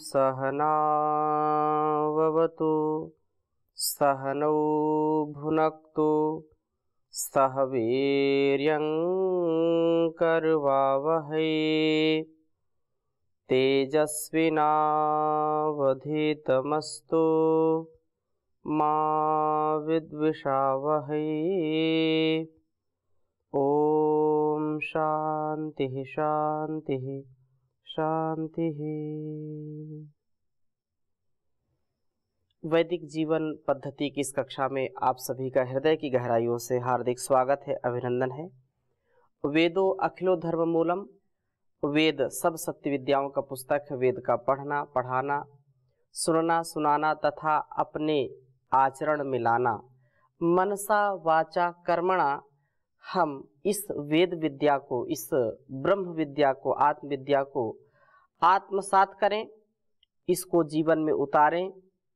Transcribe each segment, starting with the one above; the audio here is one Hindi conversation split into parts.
सहनाववतु सहनौ भुनक्तु सह वीर्यं करवावहै तेजस्विनावधीतमस्तु मा विद्विषावहै। ओम शांति शांति शांति। वैदिक जीवन पद्धति की इस कक्षा में आप सभी का हृदय की गहराइयों से हार्दिक स्वागत है, अभिनंदन है। वेदो अखिलो धर्म मूलम, वेद सब सत्य विद्याओं का पुस्तक है। वेद का पढ़ना, पढ़ाना, सुनना, सुनाना तथा अपने आचरण में लाना, मनसा वाचा कर्मणा, हम इस वेद विद्या को, इस ब्रह्म विद्या को, आत्म विद्या को आत्मसात करें, इसको जीवन में उतारें,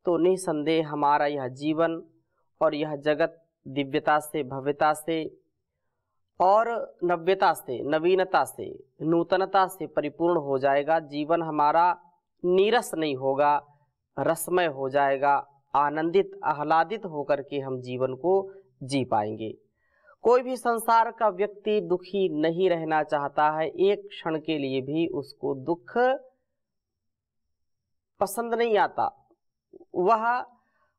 तो निसंदेह हमारा यह जीवन और यह जगत दिव्यता से, भव्यता से और नव्यता से, नवीनता से, नूतनता से परिपूर्ण हो जाएगा। जीवन हमारा नीरस नहीं होगा, रसमय हो जाएगा। आनंदित, आह्लादित होकर के हम जीवन को जी पाएंगे। कोई भी संसार का व्यक्ति दुखी नहीं रहना चाहता है, एक क्षण के लिए भी उसको दुख पसंद नहीं आता। वह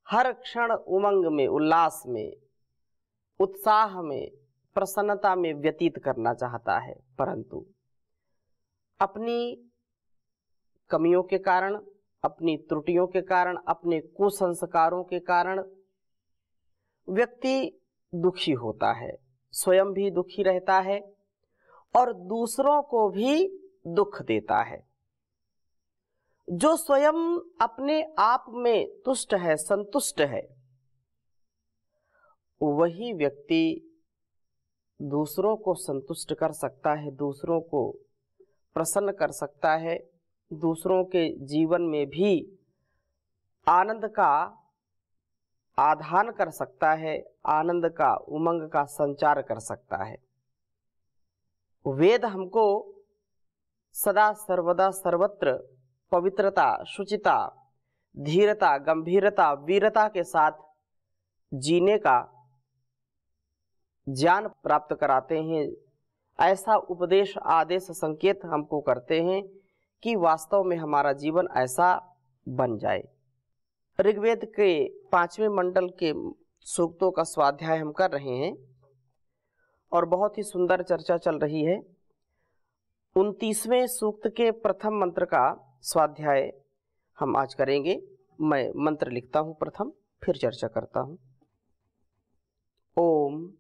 हर क्षण उमंग में, उल्लास में, उत्साह में, प्रसन्नता में व्यतीत करना चाहता है, परंतु अपनी कमियों के कारण, अपनी त्रुटियों के कारण, अपने कुसंस्कारों के कारण व्यक्ति दुखी होता है, स्वयं भी दुखी रहता है और दूसरों को भी दुख देता है। जो स्वयं अपने आप में तुष्ट है, संतुष्ट है, वही व्यक्ति दूसरों को संतुष्ट कर सकता है, दूसरों को प्रसन्न कर सकता है, दूसरों के जीवन में भी आनंद का आधान कर सकता है, आनंद का, उमंग का संचार कर सकता है। वेद हमको सदा सर्वदा सर्वत्र पवित्रता, शुचिता, धीरता, गंभीरता, वीरता के साथ जीने का ज्ञान प्राप्त कराते हैं। ऐसा उपदेश, आदेश, संकेत हमको करते हैं कि वास्तव में हमारा जीवन ऐसा बन जाए। ऋग्वेद के 5वें मंडल के सूक्तों का स्वाध्याय हम कर रहे हैं और बहुत ही सुंदर चर्चा चल रही है। 29वें सूक्त के प्रथम मंत्र का स्वाध्याय हम आज करेंगे। मैं मंत्र लिखता हूं प्रथम, फिर चर्चा करता हूं। ओम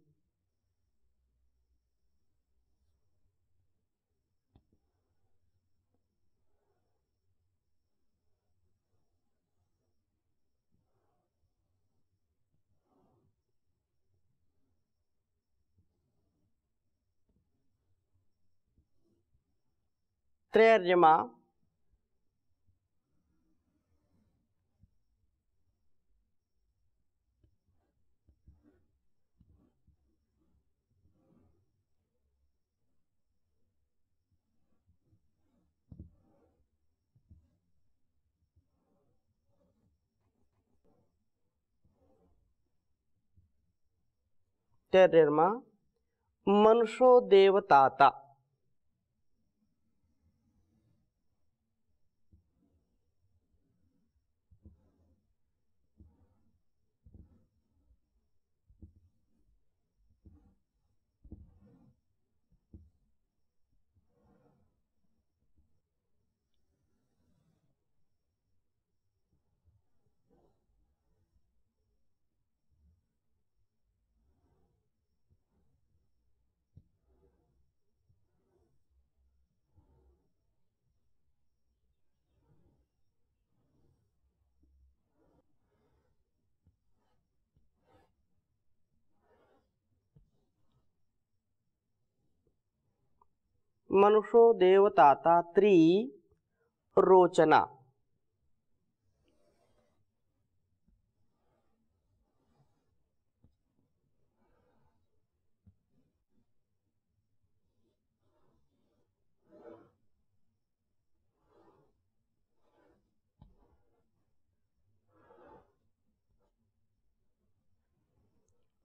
त्रैर्यमा त्रैर्यमा मनुष्यो देवताता। मनुष्यो देवताता त्रि रोचना।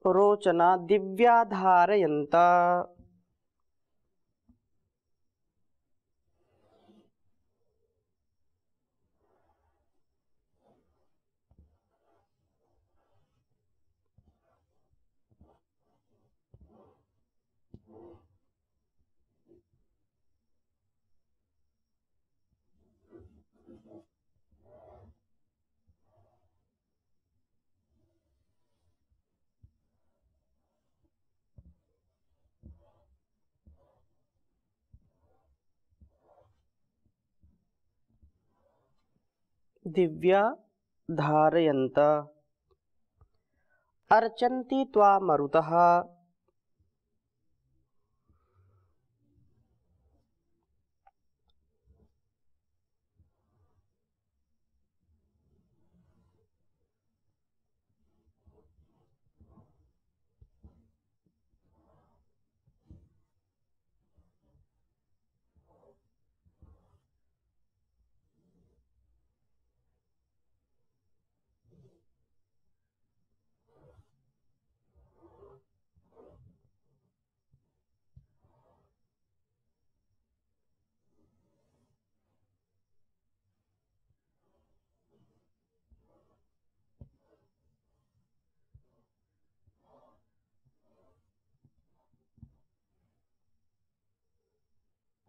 रोचना दिव्या धारयन्त। दिव्या धारयन्त अर्चन्ति त्वा मरुतः।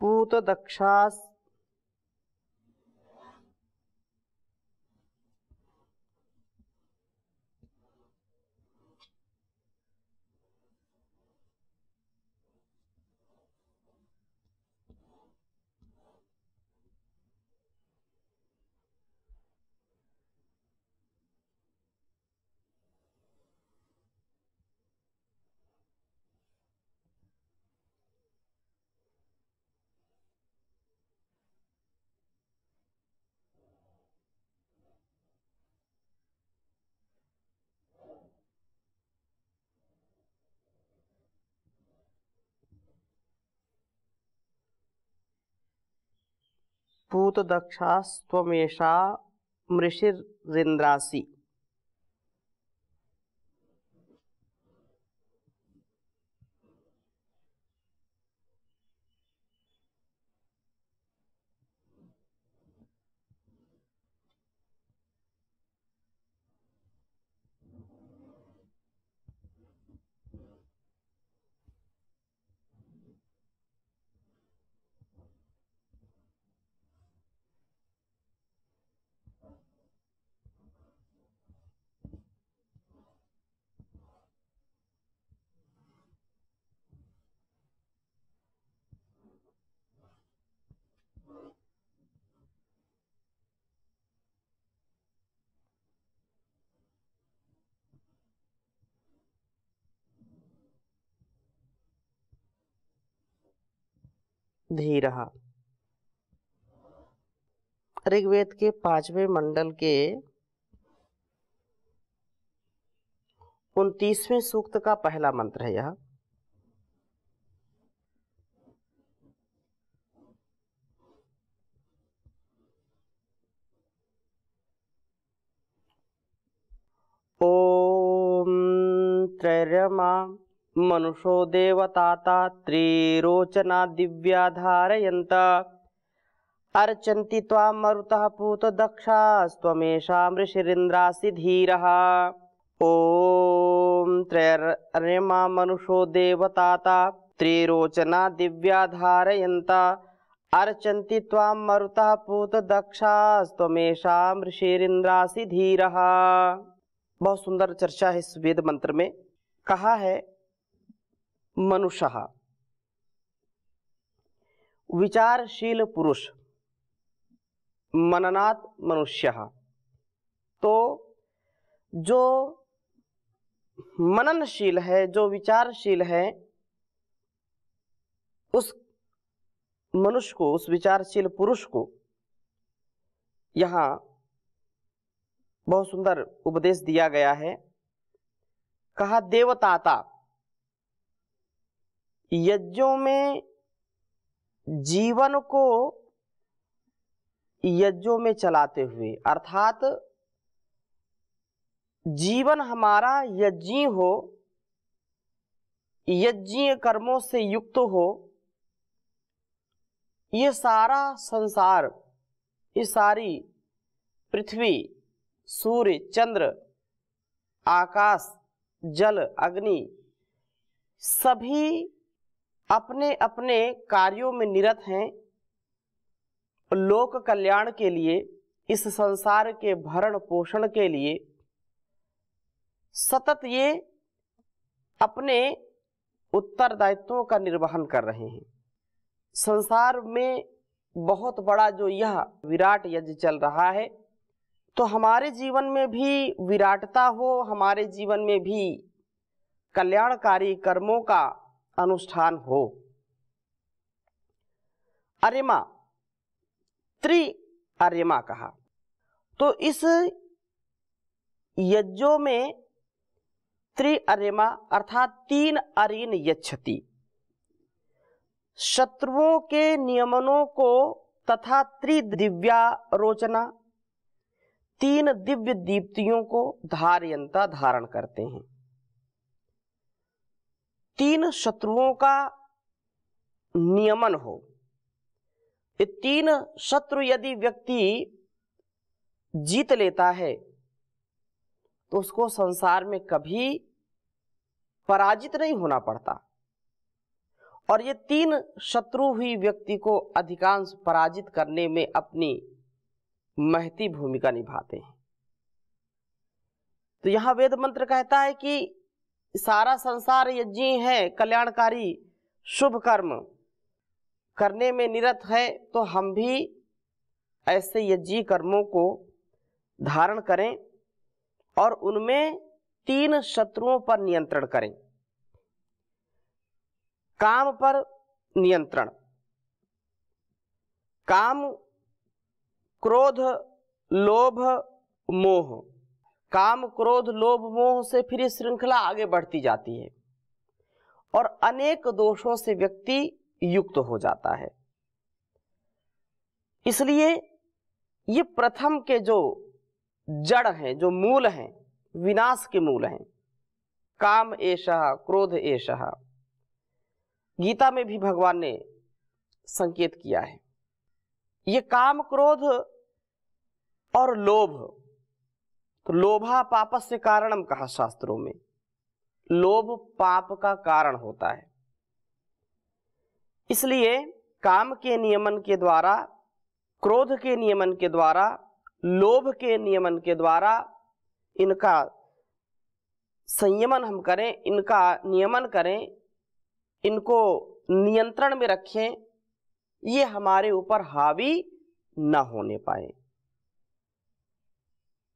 पूतदक्षास् पूतदक्षास्त्वमेषा मृषिरिन्द्रासि। धीरः। ऋग्वेद के 5वें मंडल के 29वें सूक्त का पहला मंत्र है यह। ओम त्रैर्यमा मनुषो देवताता त्रिरोचना दिव्या धारयन्त अर्चन्ति त्वां मरुतः पूतदक्षास्त्वमेषा मृषिरिन्द्रासि धीरः। ओम त्रैर्यमा मनुषो देवताता त्रिरोचना दिव्या धारयन्त अर्चन्ति त्वां मरुतः पूतदक्षास्त्वमेषा मृषिरिन्द्रासि धीरः। बहुत सुंदर चर्चा है इस वेद मंत्र में। कहा है मनुष्यः विचारशील पुरुष, मननात् मनुष्यः। तो जो मननशील है, जो विचारशील है, उस मनुष्य को, उस विचारशील पुरुष को यहाँ बहुत सुंदर उपदेश दिया गया है। कहा देवताता, यज्ञों में जीवन को यज्ञों में चलाते हुए, अर्थात जीवन हमारा यज्ञी हो, यज्ञीय कर्मों से युक्त हो, ये सारा संसार, ये सारी पृथ्वी, सूर्य, चंद्र, आकाश, जल, अग्नि, सभी अपने अपने कार्यों में निरत हैं। लोक कल्याण के लिए, इस संसार के भरण पोषण के लिए सतत ये अपने उत्तरदायित्वों का निर्वहन कर रहे हैं। संसार में बहुत बड़ा जो यह विराट यज्ञ चल रहा है, तो हमारे जीवन में भी विराटता हो, हमारे जीवन में भी कल्याणकारी कर्मों का अनुष्ठान हो। अर्यमा, अर्यमा कहा, तो इस यज्ञों में अर्यमा अर्थात 3 अरीन यच्छति, शत्रुओं के नियमनों को तथा त्रिदिव्यारोचना, 3 दिव्य दीप्तियों को धारयंता धारण करते हैं। 3 शत्रुओं का नियमन हो। ये 3 शत्रु यदि व्यक्ति जीत लेता है तो उसको संसार में कभी पराजित नहीं होना पड़ता, और ये 3 शत्रु ही व्यक्ति को अधिकांश पराजित करने में अपनी महती भूमिका निभाते हैं। तो यहां वेद मंत्र कहता है कि सारा संसार यज्ञ है, कल्याणकारी शुभ कर्म करने में निरत है, तो हम भी ऐसे यज्ञ कर्मों को धारण करें और उनमें 3 शत्रुओं पर नियंत्रण करें। काम पर नियंत्रण, काम, क्रोध, लोभ, मोह। काम, क्रोध, लोभ, मोह से फिर ये श्रृंखला आगे बढ़ती जाती है और अनेक दोषों से व्यक्ति युक्त हो जाता है। इसलिए ये प्रथम के जो जड़ हैं, जो मूल हैं, विनाश के मूल हैं, काम एषः, क्रोध एषः। गीता में भी भगवान ने संकेत किया है। ये काम, क्रोध और लोभ, तो लोभा पापस्य कारणम कहा शास्त्रों में। लोभ पाप का कारण होता है। इसलिए काम के नियमन के द्वारा, क्रोध के नियमन के द्वारा, लोभ के नियमन के द्वारा इनका संयमन हम करें, इनका नियमन करें, इनको नियंत्रण में रखें, ये हमारे ऊपर हावी न होने पाए।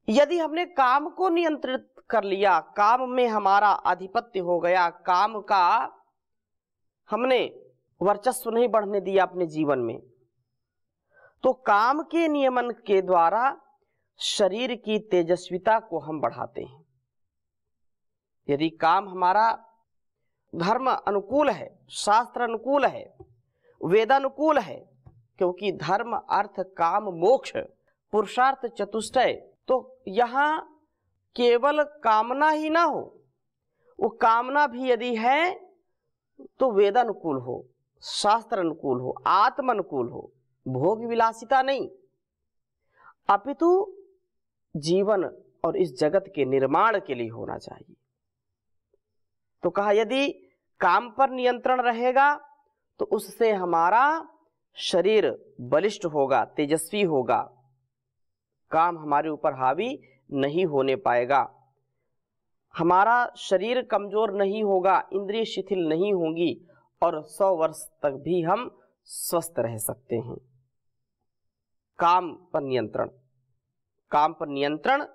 यदि हमने काम को नियंत्रित कर लिया, काम में हमारा आधिपत्य हो गया, काम का हमने वर्चस्व नहीं बढ़ने दिया अपने जीवन में, तो काम के नियमन के द्वारा शरीर की तेजस्विता को हम बढ़ाते हैं। यदि काम हमारा धर्म अनुकूल है, शास्त्र अनुकूल है, वेदानुकूल है, क्योंकि धर्म, अर्थ, काम, मोक्ष, पुरुषार्थ चतुष्टय, तो यहाँ केवल कामना ही ना हो, वो कामना भी यदि है तो वेदानुकूल हो, शास्त्र अनुकूल हो, आत्म अनुकूल हो, भोग विलासिता नहीं, अपितु जीवन और इस जगत के निर्माण के लिए होना चाहिए। तो कहा यदि काम पर नियंत्रण रहेगा तो उससे हमारा शरीर बलिष्ठ होगा, तेजस्वी होगा, काम हमारे ऊपर हावी नहीं होने पाएगा, हमारा शरीर कमजोर नहीं होगा, इंद्रिय शिथिल नहीं होंगी और 100 वर्ष तक भी हम स्वस्थ रह सकते हैं। काम पर नियंत्रण, काम पर नियंत्रण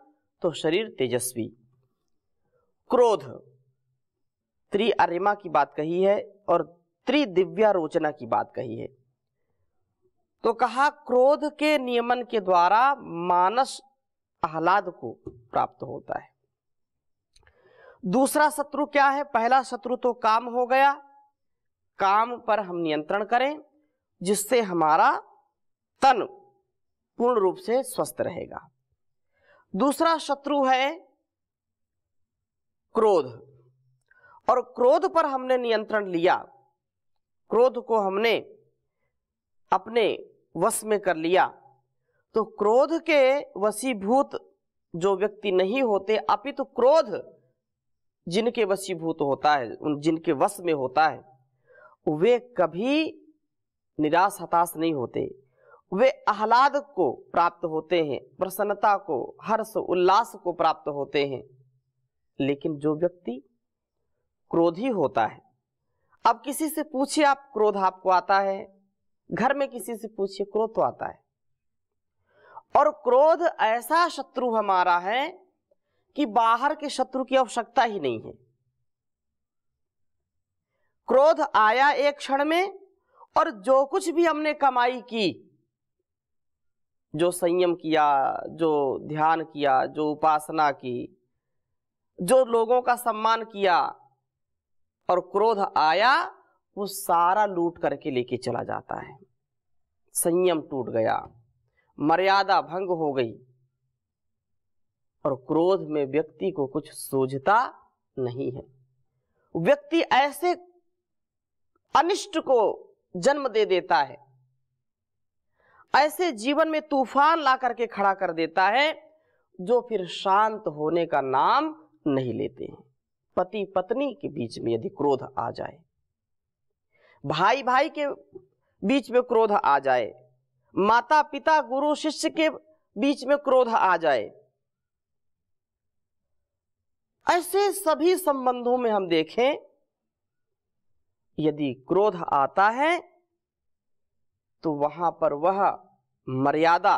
तो शरीर तेजस्वी। क्रोध, त्रिअर्यमा की बात कही है और त्रिदिव्यारोचना की बात कही है। तो कहा क्रोध के नियमन के द्वारा मानस आह्लाद को प्राप्त होता है। दूसरा शत्रु क्या है? पहला शत्रु तो काम हो गया, काम पर हम नियंत्रण करें जिससे हमारा तन पूर्ण रूप से स्वस्थ रहेगा। दूसरा शत्रु है क्रोध, और क्रोध पर हमने नियंत्रण लिया, क्रोध को हमने अपने वश में कर लिया, तो क्रोध के वशीभूत जो व्यक्ति नहीं होते, अपितु क्रोध जिनके वशीभूत होता है, उन जिनके वश में होता है, वे कभी निराश हताश नहीं होते, वे आह्लाद को प्राप्त होते हैं, प्रसन्नता को, हर्ष उल्लास को प्राप्त होते हैं। लेकिन जो व्यक्ति क्रोधी होता है, अब किसी से पूछिए आप क्रोध आपको आता है, घर में किसी से पूछिए क्रोध तो आता है। और क्रोध ऐसा शत्रु हमारा है कि बाहर के शत्रु की आवश्यकता ही नहीं है। क्रोध आया एक क्षण में, और जो कुछ भी हमने कमाई की, जो संयम किया, जो ध्यान किया, जो उपासना की, जो लोगों का सम्मान किया, और क्रोध आया, वो सारा लूट करके लेके चला जाता है। संयम टूट गया, मर्यादा भंग हो गई, और क्रोध में व्यक्ति को कुछ सूझता नहीं है। व्यक्ति ऐसे अनिष्ट को जन्म दे देता है, ऐसे जीवन में तूफान ला करके खड़ा कर देता है, जो फिर शांत होने का नाम नहीं लेते हैं। पति पत्नी के बीच में यदि क्रोध आ जाए, भाई भाई के बीच में क्रोध आ जाए, माता पिता गुरु शिष्य के बीच में क्रोध आ जाए, ऐसे सभी संबंधों में हम देखें, यदि क्रोध आता है तो वहां पर वह मर्यादा,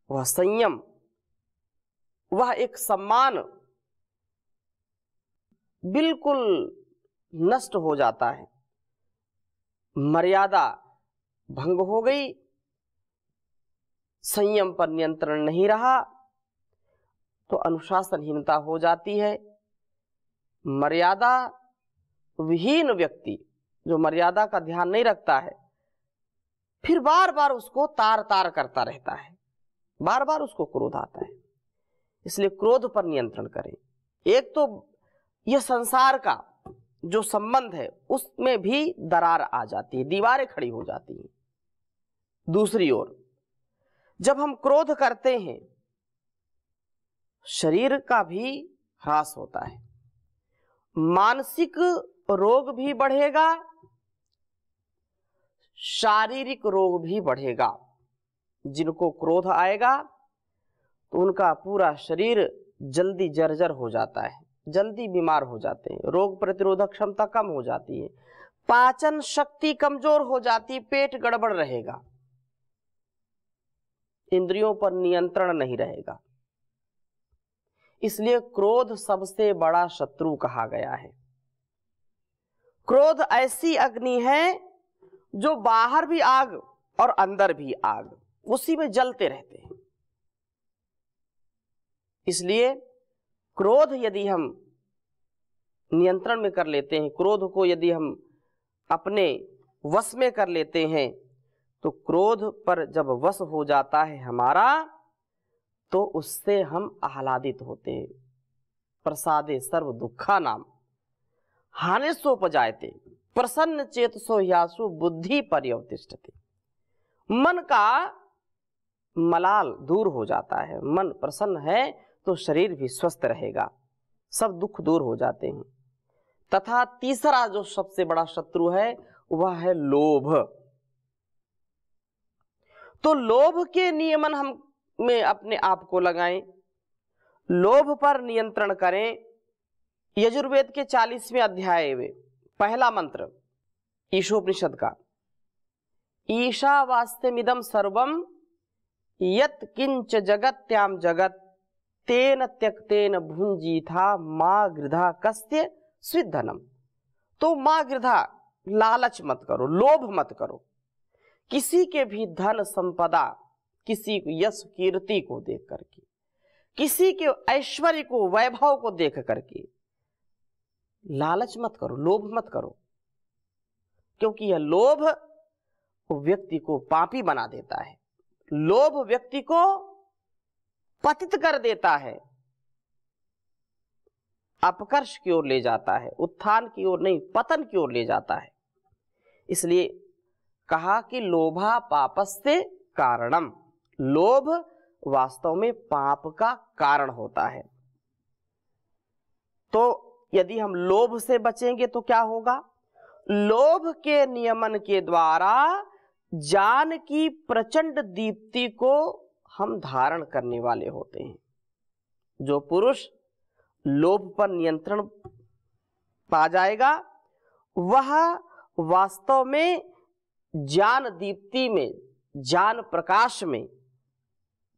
वह संयम, वह एक सम्मान बिल्कुल नष्ट हो जाता है। मर्यादा भंग हो गई, संयम पर नियंत्रण नहीं रहा, तो अनुशासनहीनता हो जाती है। मर्यादा विहीन व्यक्ति जो मर्यादा का ध्यान नहीं रखता है, फिर बार बार उसको तार तार करता रहता है, बार बार उसको क्रोध आता है। इसलिए क्रोध पर नियंत्रण करें। एक तो यह संसार का जो संबंध है उसमें भी दरार आ जाती है, दीवारें खड़ी हो जाती हैं। दूसरी ओर जब हम क्रोध करते हैं, शरीर का भी ह्रास होता है, मानसिक रोग भी बढ़ेगा, शारीरिक रोग भी बढ़ेगा। जिनको क्रोध आएगा तो उनका पूरा शरीर जल्दी जर्जर हो जाता है, जल्दी बीमार हो जाते हैं, रोग प्रतिरोधक क्षमता कम हो जाती है, पाचन शक्ति कमजोर हो जाती, पेट गड़बड़ रहेगा, इंद्रियों पर नियंत्रण नहीं रहेगा। इसलिए क्रोध सबसे बड़ा शत्रु कहा गया है। क्रोध ऐसी अग्नि है जो बाहर भी आग और अंदर भी आग, उसी में जलते रहते हैं। इसलिए क्रोध यदि हम नियंत्रण में कर लेते हैं, क्रोध को यदि हम अपने वश में कर लेते हैं, तो क्रोध पर जब वश हो जाता है हमारा, तो उससे हम आह्लादित होते हैं। प्रसादे सर्व दुखा नाम हानि सोपजायते प्रसन्न चेतसो ह्यासु बुद्धि पर्यवतिष्ठते। मन का मलाल दूर हो जाता है, मन प्रसन्न है तो शरीर भी स्वस्थ रहेगा, सब दुख दूर हो जाते हैं। तथा तीसरा जो सबसे बड़ा शत्रु है वह है लोभ। तो लोभ के नियमन हम में अपने आप को लगाएं, लोभ पर नियंत्रण करें। यजुर्वेद के 40वें अध्याय में पहला मंत्र ईशोपनिषद का, ईशावास्यमिदं सर्वं यत् किंच जगत्याम जगत तेन त्यक्तेन भुंजीथा मा गृधा कस्य स्विद्धनम। तो मा गृधा, लालच मत करो, लोभ मत करो। किसी के भी धन संपदा, किसी यश कीर्ति को देख करके, किसी के ऐश्वर्य को, वैभव को देख करके लालच मत करो, लोभ मत करो, क्योंकि यह लोभ व्यक्ति को पापी बना देता है, लोभ व्यक्ति को पतित कर देता है। अपकर्ष की ओर ले जाता है, उत्थान की ओर नहीं, पतन की ओर ले जाता है। इसलिए कहा कि लोभा पापस्य कारणम, लोभ वास्तव में पाप का कारण होता है। तो यदि हम लोभ से बचेंगे तो क्या होगा? लोभ के नियमन के द्वारा ज्ञान की प्रचंड दीप्ति को हम धारण करने वाले होते हैं। जो पुरुष लोभ पर नियंत्रण पा जाएगा वह वास्तव में ज्ञान दीप्ति में, ज्ञान प्रकाश में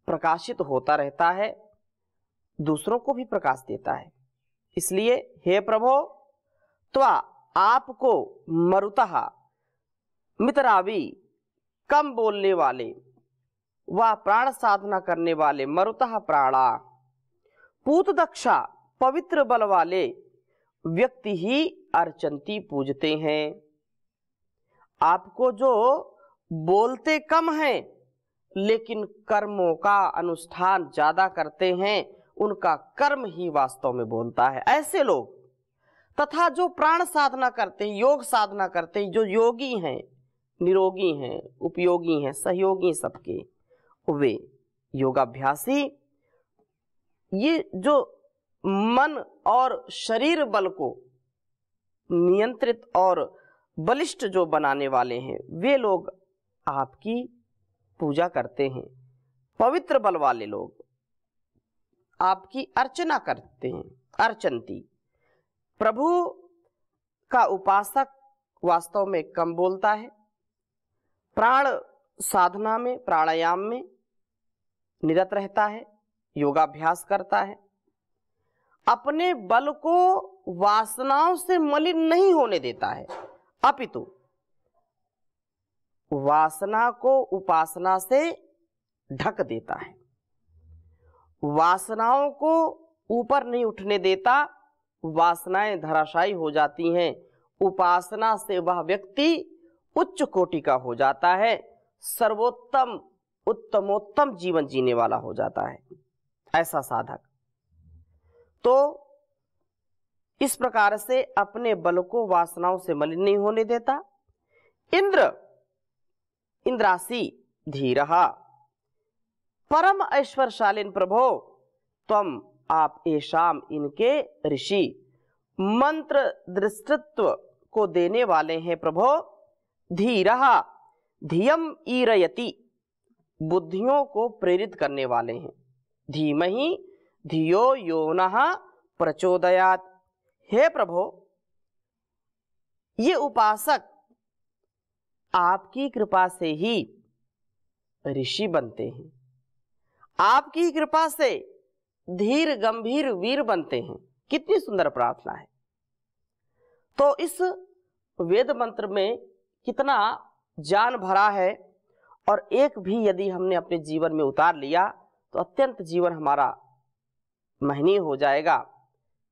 प्रकाशित होता रहता है, दूसरों को भी प्रकाश देता है। इसलिए हे प्रभो, त्वा आपको मरुतः मितरावी, कम बोलने वाले व प्राण साधना करने वाले, मरुतः प्राणा, पूत दक्षा पवित्र बल वाले व्यक्ति ही अर्चंती पूजते हैं। आपको जो बोलते कम हैं लेकिन कर्मों का अनुष्ठान ज्यादा करते हैं, उनका कर्म ही वास्तव में बोलता है, ऐसे लोग। तथा जो प्राण साधना करते हैं, योग साधना करते हैं, जो योगी हैं, निरोगी हैं, उपयोगी हैं, सहयोगी सबके, वे योगाभ्यासी ये जो मन और शरीर बल को नियंत्रित और बलिष्ठ जो बनाने वाले हैं, वे लोग आपकी पूजा करते हैं। पवित्र बल वाले लोग आपकी अर्चना करते हैं, अर्चंती। प्रभु का उपासक वास्तव में कम बोलता है, प्राण साधना में, प्राणायाम में निरत रहता है, योगाभ्यास करता है, अपने बल को वासनाओं से मलिन नहीं होने देता है, अपितु वासना को उपासना से ढक देता है, वासनाओं को ऊपर नहीं उठने देता, वासनाएं धराशायी हो जाती हैं। उपासना से वह व्यक्ति उच्च कोटि का हो जाता है, सर्वोत्तम उत्तमोत्तम जीवन जीने वाला हो जाता है ऐसा साधक। तो इस प्रकार से अपने बल को वासनाओं से मलिन नहीं होने देता। इंद्रासी धीरहा, परम ऐश्वर्यशालीन प्रभो, त्वम आप एशाम इनके ऋषि, मंत्र दृष्टित्व को देने वाले हैं प्रभो। धीरहा, धियम ईरयति, बुद्धियों को प्रेरित करने वाले हैं। धीमहि धियो योनः प्रचोदयात्, हे प्रभो ये उपासक आपकी कृपा से ही ऋषि बनते हैं, आपकी कृपा से धीर गंभीर वीर बनते हैं। कितनी सुंदर प्रार्थना है। तो इस वेद मंत्र में कितना ज्ञान भरा है, और एक भी यदि हमने अपने जीवन में उतार लिया तो अत्यंत जीवन हमारा महनीय हो जाएगा।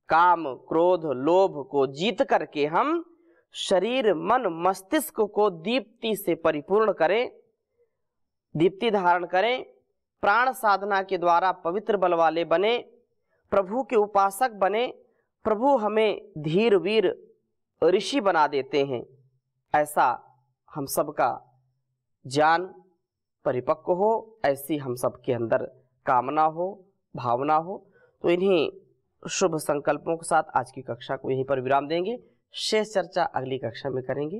काम क्रोध लोभ को जीत करके हम शरीर मन मस्तिष्क को दीप्ति से परिपूर्ण करें, दीप्ति धारण करें, प्राण साधना के द्वारा पवित्र बल वाले बने, प्रभु के उपासक बने। प्रभु हमें धीर वीर ऋषि बना देते हैं। ऐसा हम सबका ज्ञान परिपक्व हो, ऐसी हम सबके अंदर कामना हो, भावना हो। तो इन्हीं शुभ संकल्पों के साथ आज की कक्षा को यहीं पर विराम देंगे। शेष चर्चा अगली कक्षा में करेंगे।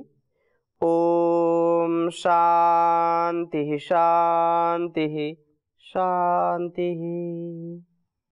ओम शांति शांति शांति।